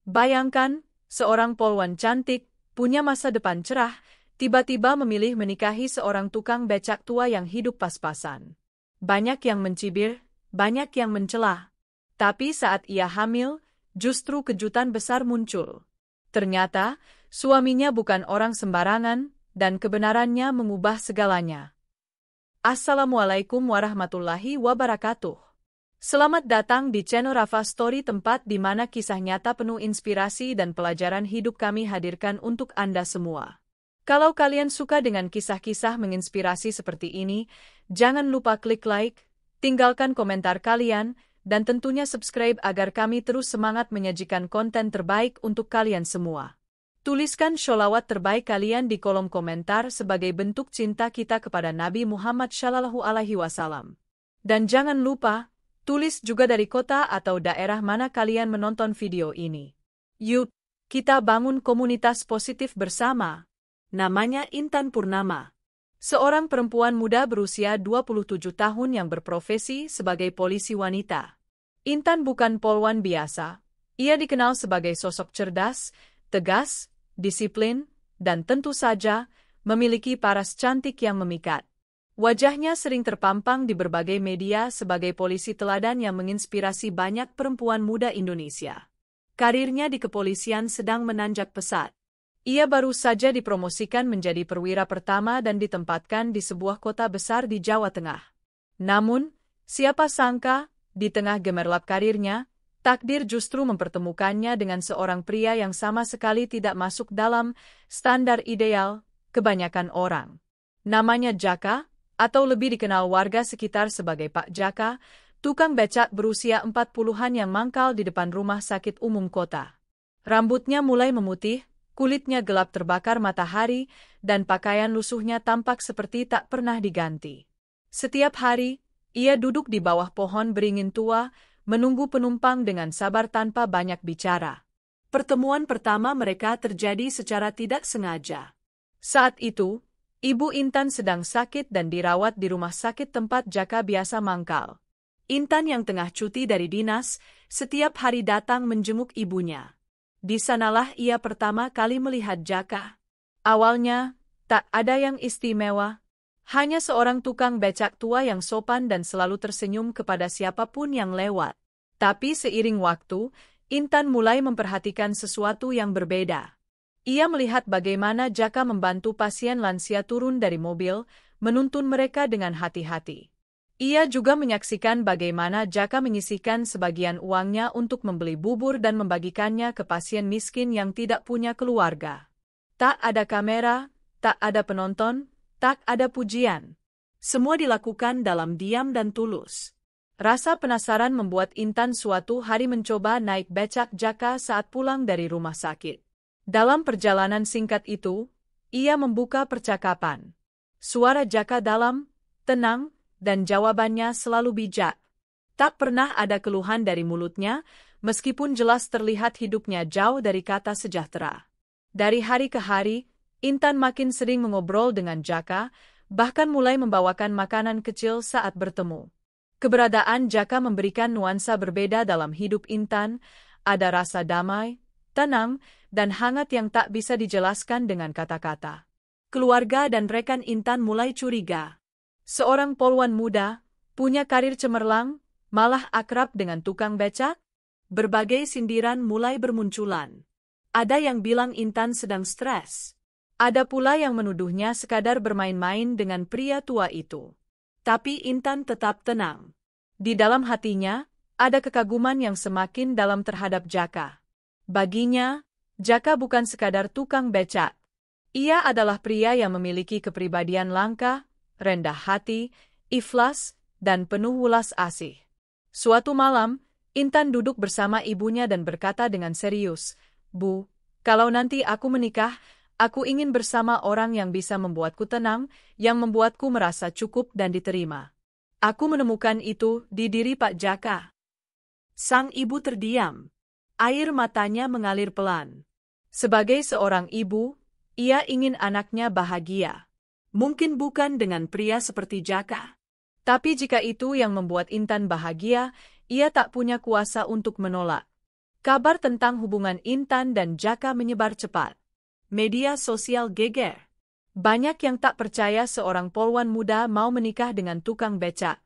Bayangkan, seorang polwan cantik, punya masa depan cerah, tiba-tiba memilih menikahi seorang tukang becak tua yang hidup pas-pasan. Banyak yang mencibir, banyak yang mencela. Tapi saat ia hamil, justru kejutan besar muncul. Ternyata, suaminya bukan orang sembarangan, dan kebenarannya mengubah segalanya. Assalamualaikum warahmatullahi wabarakatuh. Selamat datang di channel Rafa Story, tempat di mana kisah nyata penuh inspirasi dan pelajaran hidup kami hadirkan untuk Anda semua. Kalau kalian suka dengan kisah-kisah menginspirasi seperti ini, jangan lupa klik like, tinggalkan komentar kalian, dan tentunya subscribe agar kami terus semangat menyajikan konten terbaik untuk kalian semua. Tuliskan sholawat terbaik kalian di kolom komentar sebagai bentuk cinta kita kepada Nabi Muhammad SAW. Dan jangan lupa, tulis juga dari kota atau daerah mana kalian menonton video ini. Yuk, kita bangun komunitas positif bersama. Namanya Intan Purnama. Seorang perempuan muda berusia 27 tahun yang berprofesi sebagai polisi wanita. Intan bukan polwan biasa. Ia dikenal sebagai sosok cerdas, tegas, disiplin, dan tentu saja memiliki paras cantik yang memikat. Wajahnya sering terpampang di berbagai media sebagai polisi teladan yang menginspirasi banyak perempuan muda Indonesia. Karirnya di kepolisian sedang menanjak pesat. Ia baru saja dipromosikan menjadi perwira pertama dan ditempatkan di sebuah kota besar di Jawa Tengah. Namun, siapa sangka, di tengah gemerlap karirnya, takdir justru mempertemukannya dengan seorang pria yang sama sekali tidak masuk dalam standar ideal kebanyakan orang. Namanya Jaka, atau lebih dikenal warga sekitar sebagai Pak Jaka, tukang becak berusia 40-an yang mangkal di depan rumah sakit umum kota. Rambutnya mulai memutih, kulitnya gelap terbakar matahari, dan pakaian lusuhnya tampak seperti tak pernah diganti. Setiap hari, ia duduk di bawah pohon beringin tua, menunggu penumpang dengan sabar tanpa banyak bicara. Pertemuan pertama mereka terjadi secara tidak sengaja. Saat itu, Ibu Intan sedang sakit dan dirawat di rumah sakit tempat Jaka biasa mangkal. Intan yang tengah cuti dari dinas, setiap hari datang menjenguk ibunya. Di sanalah ia pertama kali melihat Jaka. Awalnya, tak ada yang istimewa. Hanya seorang tukang becak tua yang sopan dan selalu tersenyum kepada siapapun yang lewat. Tapi seiring waktu, Intan mulai memperhatikan sesuatu yang berbeda. Ia melihat bagaimana Jaka membantu pasien lansia turun dari mobil, menuntun mereka dengan hati-hati. Ia juga menyaksikan bagaimana Jaka menyisihkan sebagian uangnya untuk membeli bubur dan membagikannya ke pasien miskin yang tidak punya keluarga. Tak ada kamera, tak ada penonton, tak ada pujian. Semua dilakukan dalam diam dan tulus. Rasa penasaran membuat Intan suatu hari mencoba naik becak Jaka saat pulang dari rumah sakit. Dalam perjalanan singkat itu, ia membuka percakapan. Suara Jaka dalam, tenang, dan jawabannya selalu bijak. Tak pernah ada keluhan dari mulutnya, meskipun jelas terlihat hidupnya jauh dari kata sejahtera. Dari hari ke hari, Intan makin sering mengobrol dengan Jaka, bahkan mulai membawakan makanan kecil saat bertemu. Keberadaan Jaka memberikan nuansa berbeda dalam hidup Intan, ada rasa damai, tenang, dan hangat yang tak bisa dijelaskan dengan kata-kata. Keluarga dan rekan Intan mulai curiga. Seorang polwan muda, punya karir cemerlang, malah akrab dengan tukang becak? Berbagai sindiran mulai bermunculan. Ada yang bilang Intan sedang stres. Ada pula yang menuduhnya sekadar bermain-main dengan pria tua itu. Tapi Intan tetap tenang. Di dalam hatinya, ada kekaguman yang semakin dalam terhadap Jaka. Baginya, Jaka bukan sekadar tukang becak. Ia adalah pria yang memiliki kepribadian langka, rendah hati, ikhlas, dan penuh welas asih. Suatu malam, Intan duduk bersama ibunya dan berkata dengan serius, "Bu, kalau nanti aku menikah, aku ingin bersama orang yang bisa membuatku tenang, yang membuatku merasa cukup dan diterima." Aku menemukan itu di diri Pak Jaka. Sang ibu terdiam. Air matanya mengalir pelan. Sebagai seorang ibu, ia ingin anaknya bahagia. Mungkin bukan dengan pria seperti Jaka. Tapi jika itu yang membuat Intan bahagia, ia tak punya kuasa untuk menolak. Kabar tentang hubungan Intan dan Jaka menyebar cepat. Media sosial geger. Banyak yang tak percaya seorang polwan muda mau menikah dengan tukang becak.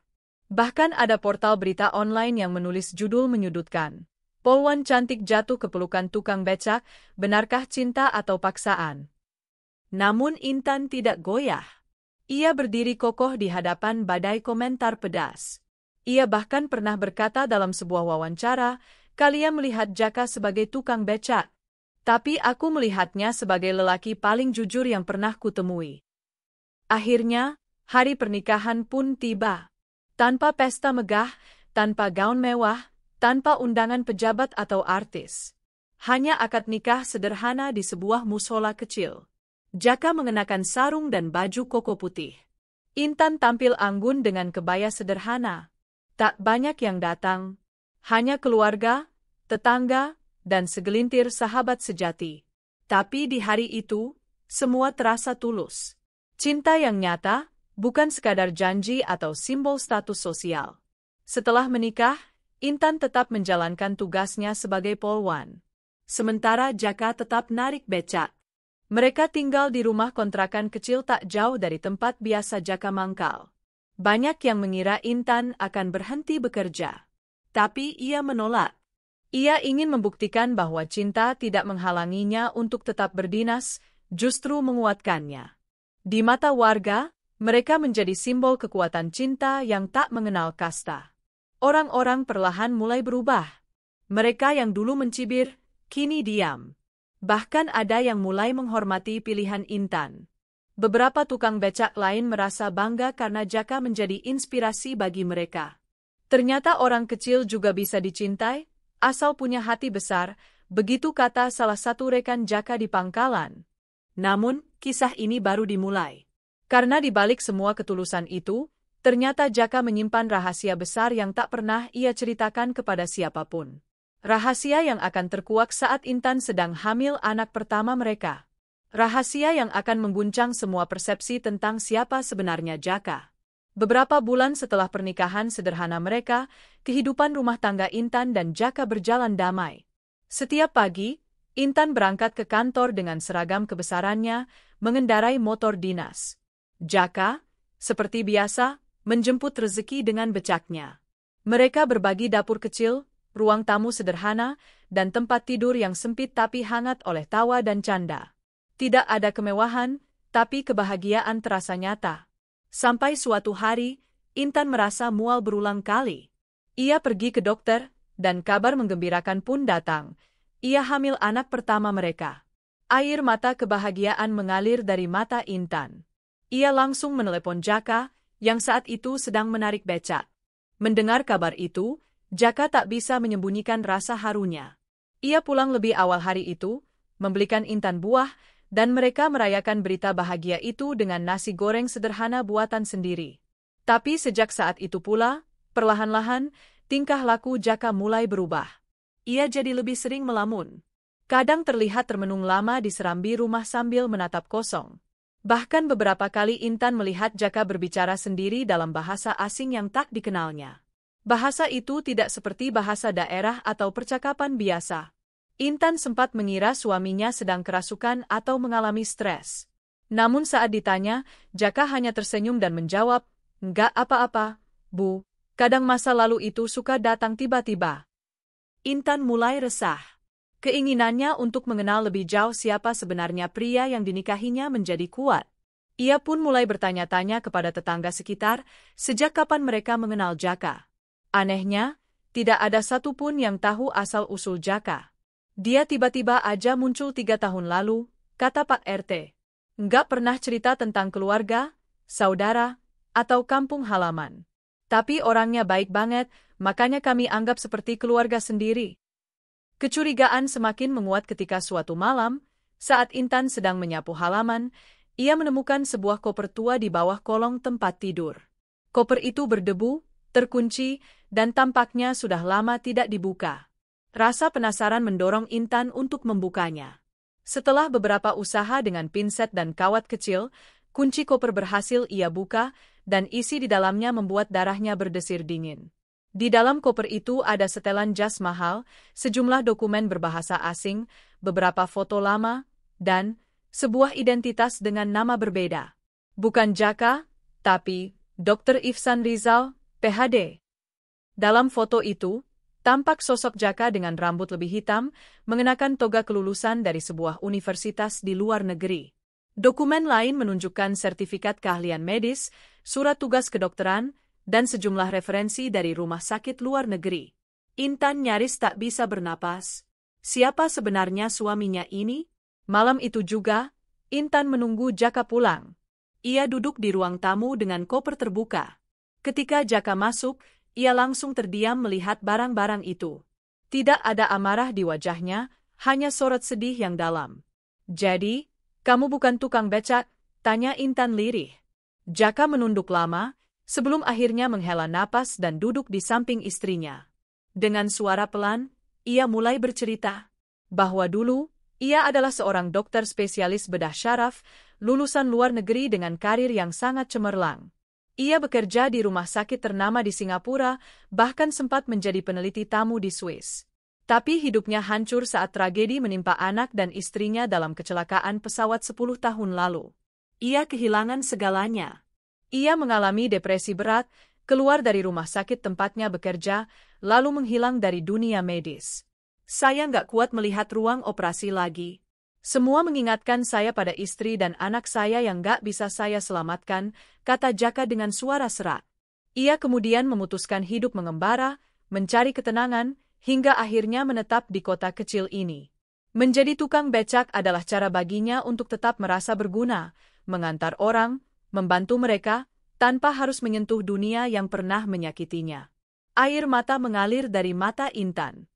Bahkan ada portal berita online yang menulis judul menyudutkan. Polwan cantik jatuh ke pelukan tukang becak, benarkah cinta atau paksaan? Namun Intan tidak goyah. Ia berdiri kokoh di hadapan badai komentar pedas. Ia bahkan pernah berkata dalam sebuah wawancara, "Kalian melihat Jaka sebagai tukang becak. Tapi aku melihatnya sebagai lelaki paling jujur yang pernah kutemui." Akhirnya, hari pernikahan pun tiba. Tanpa pesta megah, tanpa gaun mewah, tanpa undangan pejabat atau artis. Hanya akad nikah sederhana di sebuah musola kecil. Jaka mengenakan sarung dan baju koko putih. Intan tampil anggun dengan kebaya sederhana. Tak banyak yang datang. Hanya keluarga, tetangga, dan segelintir sahabat sejati. Tapi di hari itu, semua terasa tulus. Cinta yang nyata, bukan sekadar janji atau simbol status sosial. Setelah menikah, Intan tetap menjalankan tugasnya sebagai polwan. Sementara Jaka tetap narik becak. Mereka tinggal di rumah kontrakan kecil tak jauh dari tempat biasa Jaka mangkal. Banyak yang mengira Intan akan berhenti bekerja. Tapi ia menolak. Ia ingin membuktikan bahwa cinta tidak menghalanginya untuk tetap berdinas, justru menguatkannya. Di mata warga, mereka menjadi simbol kekuatan cinta yang tak mengenal kasta. Orang-orang perlahan mulai berubah. Mereka yang dulu mencibir, kini diam. Bahkan ada yang mulai menghormati pilihan Intan. Beberapa tukang becak lain merasa bangga karena Jaka menjadi inspirasi bagi mereka. Ternyata orang kecil juga bisa dicintai, asal punya hati besar, begitu kata salah satu rekan Jaka di pangkalan. Namun, kisah ini baru dimulai. Karena di balik semua ketulusan itu, ternyata Jaka menyimpan rahasia besar yang tak pernah ia ceritakan kepada siapapun. Rahasia yang akan terkuak saat Intan sedang hamil anak pertama mereka. Rahasia yang akan mengguncang semua persepsi tentang siapa sebenarnya Jaka. Beberapa bulan setelah pernikahan sederhana mereka, kehidupan rumah tangga Intan dan Jaka berjalan damai. Setiap pagi, Intan berangkat ke kantor dengan seragam kebesarannya, mengendarai motor dinas. Jaka, seperti biasa, menjemput rezeki dengan becaknya. Mereka berbagi dapur kecil, ruang tamu sederhana, dan tempat tidur yang sempit tapi hangat oleh tawa dan canda. Tidak ada kemewahan, tapi kebahagiaan terasa nyata. Sampai suatu hari, Intan merasa mual berulang kali. Ia pergi ke dokter, dan kabar menggembirakan pun datang. Ia hamil anak pertama mereka. Air mata kebahagiaan mengalir dari mata Intan. Ia langsung menelepon Jaka, yang saat itu sedang menarik becak. Mendengar kabar itu, Jaka tak bisa menyembunyikan rasa harunya. Ia pulang lebih awal hari itu, membelikan Intan buah, dan mereka merayakan berita bahagia itu dengan nasi goreng sederhana buatan sendiri. Tapi sejak saat itu pula, perlahan-lahan, tingkah laku Jaka mulai berubah. Ia jadi lebih sering melamun. Kadang terlihat termenung lama di serambi rumah sambil menatap kosong. Bahkan beberapa kali Intan melihat Jaka berbicara sendiri dalam bahasa asing yang tak dikenalnya. Bahasa itu tidak seperti bahasa daerah atau percakapan biasa. Intan sempat mengira suaminya sedang kerasukan atau mengalami stres. Namun saat ditanya, Jaka hanya tersenyum dan menjawab, "Enggak apa-apa, Bu. Kadang masa lalu itu suka datang tiba-tiba." Intan mulai resah. Keinginannya untuk mengenal lebih jauh siapa sebenarnya pria yang dinikahinya menjadi kuat. Ia pun mulai bertanya-tanya kepada tetangga sekitar, sejak kapan mereka mengenal Jaka. Anehnya, tidak ada satupun yang tahu asal-usul Jaka. Dia tiba-tiba aja muncul 3 tahun lalu, kata Pak RT. Nggak pernah cerita tentang keluarga, saudara, atau kampung halaman. Tapi orangnya baik banget, makanya kami anggap seperti keluarga sendiri. Kecurigaan semakin menguat ketika suatu malam, saat Intan sedang menyapu halaman, ia menemukan sebuah koper tua di bawah kolong tempat tidur. Koper itu berdebu, terkunci, dan tampaknya sudah lama tidak dibuka. Rasa penasaran mendorong Intan untuk membukanya. Setelah beberapa usaha dengan pinset dan kawat kecil, kunci koper berhasil ia buka, dan isi di dalamnya membuat darahnya berdesir dingin. Di dalam koper itu ada setelan jas mahal, sejumlah dokumen berbahasa asing, beberapa foto lama, dan sebuah identitas dengan nama berbeda. Bukan Jaka, tapi Dr. Ihsan Rizal, PhD. Dalam foto itu, tampak sosok Jaka dengan rambut lebih hitam, mengenakan toga kelulusan dari sebuah universitas di luar negeri. Dokumen lain menunjukkan sertifikat keahlian medis, surat tugas kedokteran, dan sejumlah referensi dari rumah sakit luar negeri. Intan nyaris tak bisa bernapas. Siapa sebenarnya suaminya ini? Malam itu juga, Intan menunggu Jaka pulang. Ia duduk di ruang tamu dengan koper terbuka. Ketika Jaka masuk, ia langsung terdiam melihat barang-barang itu. Tidak ada amarah di wajahnya, hanya sorot sedih yang dalam. "Jadi, kamu bukan tukang becak?" tanya Intan lirih. Jaka menunduk lama, sebelum akhirnya menghela napas dan duduk di samping istrinya. Dengan suara pelan, ia mulai bercerita bahwa dulu, ia adalah seorang dokter spesialis bedah syaraf, lulusan luar negeri dengan karir yang sangat cemerlang. Ia bekerja di rumah sakit ternama di Singapura, bahkan sempat menjadi peneliti tamu di Swiss. Tapi hidupnya hancur saat tragedi menimpa anak dan istrinya dalam kecelakaan pesawat 10 tahun lalu. Ia kehilangan segalanya. Ia mengalami depresi berat, keluar dari rumah sakit tempatnya bekerja, lalu menghilang dari dunia medis. "Saya nggak kuat melihat ruang operasi lagi. Semua mengingatkan saya pada istri dan anak saya yang nggak bisa saya selamatkan," kata Jaka dengan suara serak. Ia kemudian memutuskan hidup mengembara, mencari ketenangan, hingga akhirnya menetap di kota kecil ini. Menjadi tukang becak adalah cara baginya untuk tetap merasa berguna, mengantar orang, membantu mereka, tanpa harus menyentuh dunia yang pernah menyakitinya. Air mata mengalir dari mata Intan.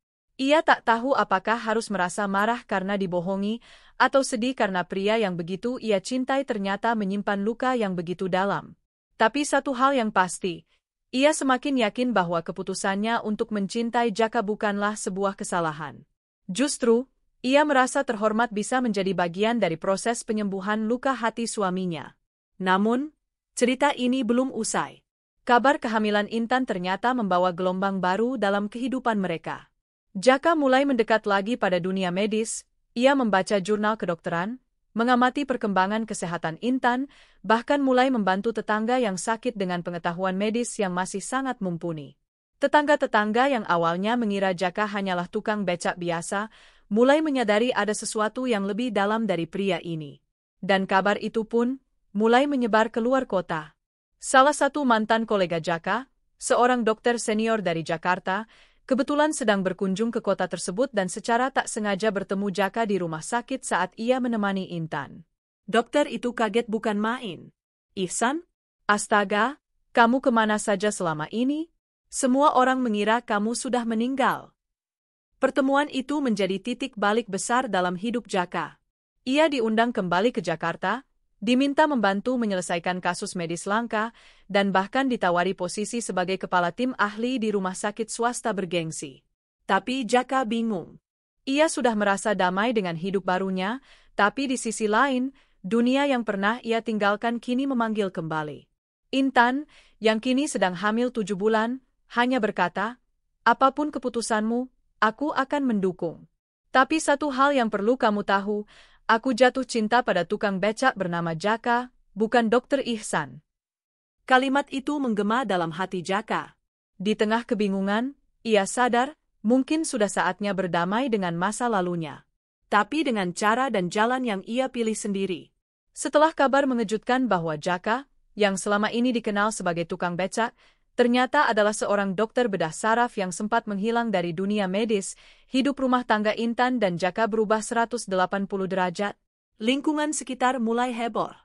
Ia tak tahu apakah harus merasa marah karena dibohongi, atau sedih karena pria yang begitu ia cintai ternyata menyimpan luka yang begitu dalam. Tapi satu hal yang pasti, ia semakin yakin bahwa keputusannya untuk mencintai Jaka bukanlah sebuah kesalahan. Justru, ia merasa terhormat bisa menjadi bagian dari proses penyembuhan luka hati suaminya. Namun, cerita ini belum usai. Kabar kehamilan Intan ternyata membawa gelombang baru dalam kehidupan mereka. Jaka mulai mendekat lagi pada dunia medis, ia membaca jurnal kedokteran, mengamati perkembangan kesehatan Intan, bahkan mulai membantu tetangga yang sakit dengan pengetahuan medis yang masih sangat mumpuni. Tetangga-tetangga yang awalnya mengira Jaka hanyalah tukang becak biasa, mulai menyadari ada sesuatu yang lebih dalam dari pria ini. Dan kabar itu pun mulai menyebar keluar kota. Salah satu mantan kolega Jaka, seorang dokter senior dari Jakarta, kebetulan sedang berkunjung ke kota tersebut dan secara tak sengaja bertemu Jaka di rumah sakit saat ia menemani Intan. Dokter itu kaget bukan main. "Ihsan? Astaga, kamu kemana saja selama ini? Semua orang mengira kamu sudah meninggal." Pertemuan itu menjadi titik balik besar dalam hidup Jaka. Ia diundang kembali ke Jakarta, diminta membantu menyelesaikan kasus medis langka, dan bahkan ditawari posisi sebagai kepala tim ahli di rumah sakit swasta bergengsi. Tapi Jaka bingung. Ia sudah merasa damai dengan hidup barunya, tapi di sisi lain, dunia yang pernah ia tinggalkan kini memanggil kembali. Intan, yang kini sedang hamil 7 bulan, hanya berkata, "Apapun keputusanmu, aku akan mendukung. Tapi satu hal yang perlu kamu tahu, aku jatuh cinta pada tukang becak bernama Jaka, bukan Dr. Ihsan." Kalimat itu menggema dalam hati Jaka. Di tengah kebingungan, ia sadar, mungkin sudah saatnya berdamai dengan masa lalunya. Tapi dengan cara dan jalan yang ia pilih sendiri. Setelah kabar mengejutkan bahwa Jaka, yang selama ini dikenal sebagai tukang becak, ternyata adalah seorang dokter bedah saraf yang sempat menghilang dari dunia medis, hidup rumah tangga Intan dan Jaka berubah 180 derajat. Lingkungan sekitar mulai heboh.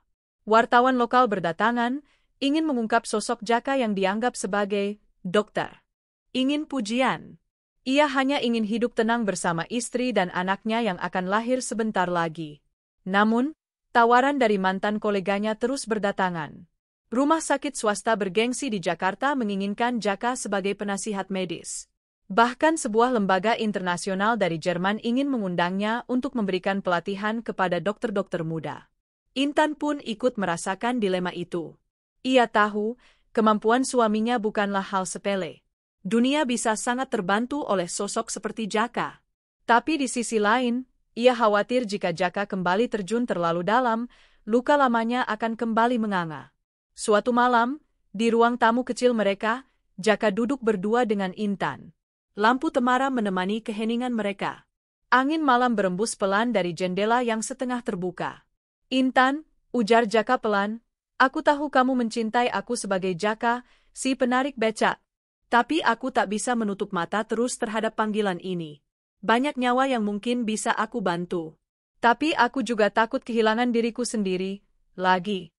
Wartawan lokal berdatangan, ingin mengungkap sosok Jaka yang dianggap sebagai dokter. Ingin pujian. Ia hanya ingin hidup tenang bersama istri dan anaknya yang akan lahir sebentar lagi. Namun, tawaran dari mantan koleganya terus berdatangan. Rumah sakit swasta bergengsi di Jakarta menginginkan Jaka sebagai penasihat medis. Bahkan sebuah lembaga internasional dari Jerman ingin mengundangnya untuk memberikan pelatihan kepada dokter-dokter muda. Intan pun ikut merasakan dilema itu. Ia tahu, kemampuan suaminya bukanlah hal sepele. Dunia bisa sangat terbantu oleh sosok seperti Jaka. Tapi di sisi lain, ia khawatir jika Jaka kembali terjun terlalu dalam, luka lamanya akan kembali menganga. Suatu malam, di ruang tamu kecil mereka, Jaka duduk berdua dengan Intan. Lampu temaram menemani keheningan mereka. Angin malam berembus pelan dari jendela yang setengah terbuka. Intan, ujar Jaka pelan, aku tahu kamu mencintai aku sebagai Jaka, si penarik becak. Tapi aku tak bisa menutup mata terus terhadap panggilan ini. Banyak nyawa yang mungkin bisa aku bantu. Tapi aku juga takut kehilangan diriku sendiri, lagi.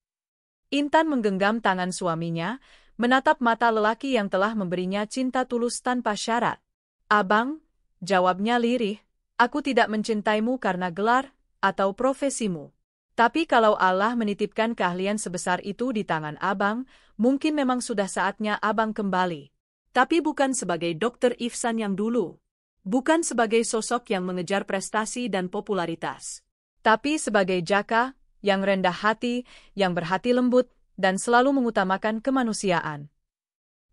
Intan menggenggam tangan suaminya, menatap mata lelaki yang telah memberinya cinta tulus tanpa syarat. Abang, jawabnya lirih, aku tidak mencintaimu karena gelar atau profesimu. Tapi kalau Allah menitipkan keahlian sebesar itu di tangan abang, mungkin memang sudah saatnya abang kembali. Tapi bukan sebagai Dokter Ihsan yang dulu. Bukan sebagai sosok yang mengejar prestasi dan popularitas. Tapi sebagai Jaka, yang rendah hati, yang berhati lembut, dan selalu mengutamakan kemanusiaan.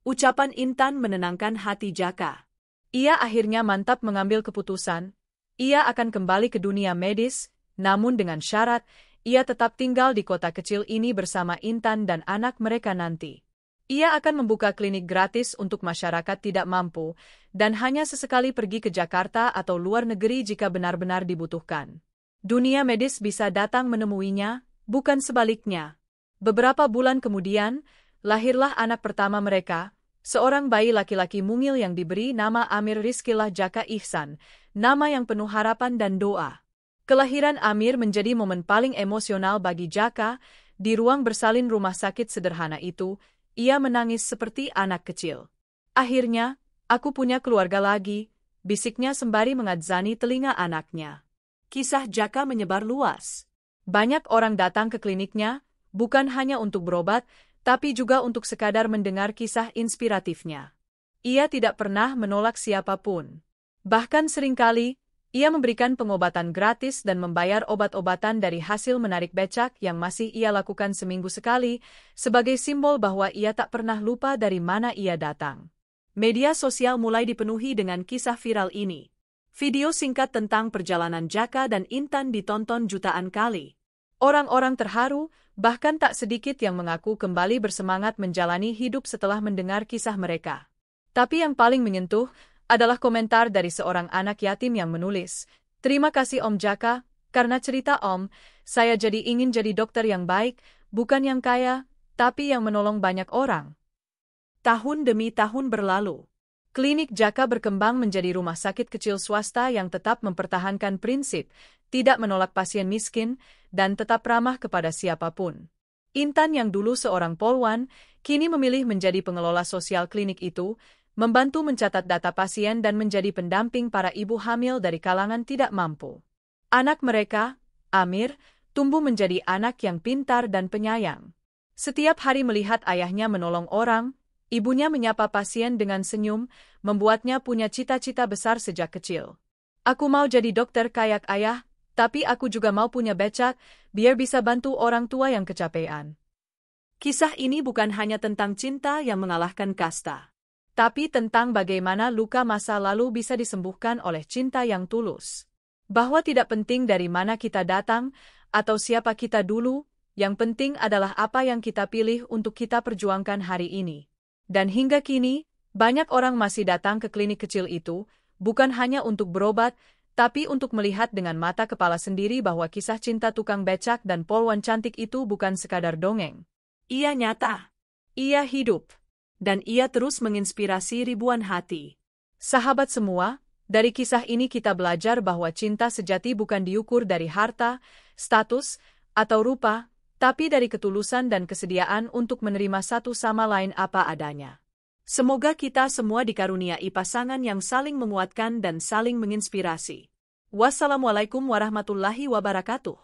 Ucapan Intan menenangkan hati Jaka. Ia akhirnya mantap mengambil keputusan. Ia akan kembali ke dunia medis, namun dengan syarat, ia tetap tinggal di kota kecil ini bersama Intan dan anak mereka nanti. Ia akan membuka klinik gratis untuk masyarakat tidak mampu, dan hanya sesekali pergi ke Jakarta atau luar negeri jika benar-benar dibutuhkan. Dunia medis bisa datang menemuinya, bukan sebaliknya. Beberapa bulan kemudian, lahirlah anak pertama mereka, seorang bayi laki-laki mungil yang diberi nama Amir Rizkillah Jaka Ihsan, nama yang penuh harapan dan doa. Kelahiran Amir menjadi momen paling emosional bagi Jaka. Di ruang bersalin rumah sakit sederhana itu, ia menangis seperti anak kecil. Akhirnya, aku punya keluarga lagi, bisiknya sembari mengadzani telinga anaknya. Kisah Jaka menyebar luas. Banyak orang datang ke kliniknya, bukan hanya untuk berobat, tapi juga untuk sekadar mendengar kisah inspiratifnya. Ia tidak pernah menolak siapapun. Bahkan seringkali, ia memberikan pengobatan gratis dan membayar obat-obatan dari hasil menarik becak yang masih ia lakukan seminggu sekali, sebagai simbol bahwa ia tak pernah lupa dari mana ia datang. Media sosial mulai dipenuhi dengan kisah viral ini. Video singkat tentang perjalanan Jaka dan Intan ditonton jutaan kali. Orang-orang terharu, bahkan tak sedikit yang mengaku kembali bersemangat menjalani hidup setelah mendengar kisah mereka. Tapi yang paling menyentuh adalah komentar dari seorang anak yatim yang menulis, "Terima kasih Om Jaka, karena cerita Om, saya jadi ingin jadi dokter yang baik, bukan yang kaya, tapi yang menolong banyak orang." Tahun demi tahun berlalu. Klinik Jaka berkembang menjadi rumah sakit kecil swasta yang tetap mempertahankan prinsip, tidak menolak pasien miskin, dan tetap ramah kepada siapapun. Intan yang dulu seorang polwan, kini memilih menjadi pengelola sosial klinik itu, membantu mencatat data pasien dan menjadi pendamping para ibu hamil dari kalangan tidak mampu. Anak mereka, Amir, tumbuh menjadi anak yang pintar dan penyayang. Setiap hari melihat ayahnya menolong orang, ibunya menyapa pasien dengan senyum, membuatnya punya cita-cita besar sejak kecil. Aku mau jadi dokter kayak ayah, tapi aku juga mau punya becak, biar bisa bantu orang tua yang kecapean. Kisah ini bukan hanya tentang cinta yang mengalahkan kasta, tapi tentang bagaimana luka masa lalu bisa disembuhkan oleh cinta yang tulus. Bahwa tidak penting dari mana kita datang, atau siapa kita dulu, yang penting adalah apa yang kita pilih untuk kita perjuangkan hari ini. Dan hingga kini, banyak orang masih datang ke klinik kecil itu, bukan hanya untuk berobat, tapi untuk melihat dengan mata kepala sendiri bahwa kisah cinta tukang becak dan polwan cantik itu bukan sekadar dongeng. Ia nyata. Ia hidup. Dan ia terus menginspirasi ribuan hati. Sahabat semua, dari kisah ini kita belajar bahwa cinta sejati bukan diukur dari harta, status, atau rupa, tapi dari ketulusan dan kesediaan untuk menerima satu sama lain apa adanya. Semoga kita semua dikaruniai pasangan yang saling menguatkan dan saling menginspirasi. Wassalamualaikum warahmatullahi wabarakatuh.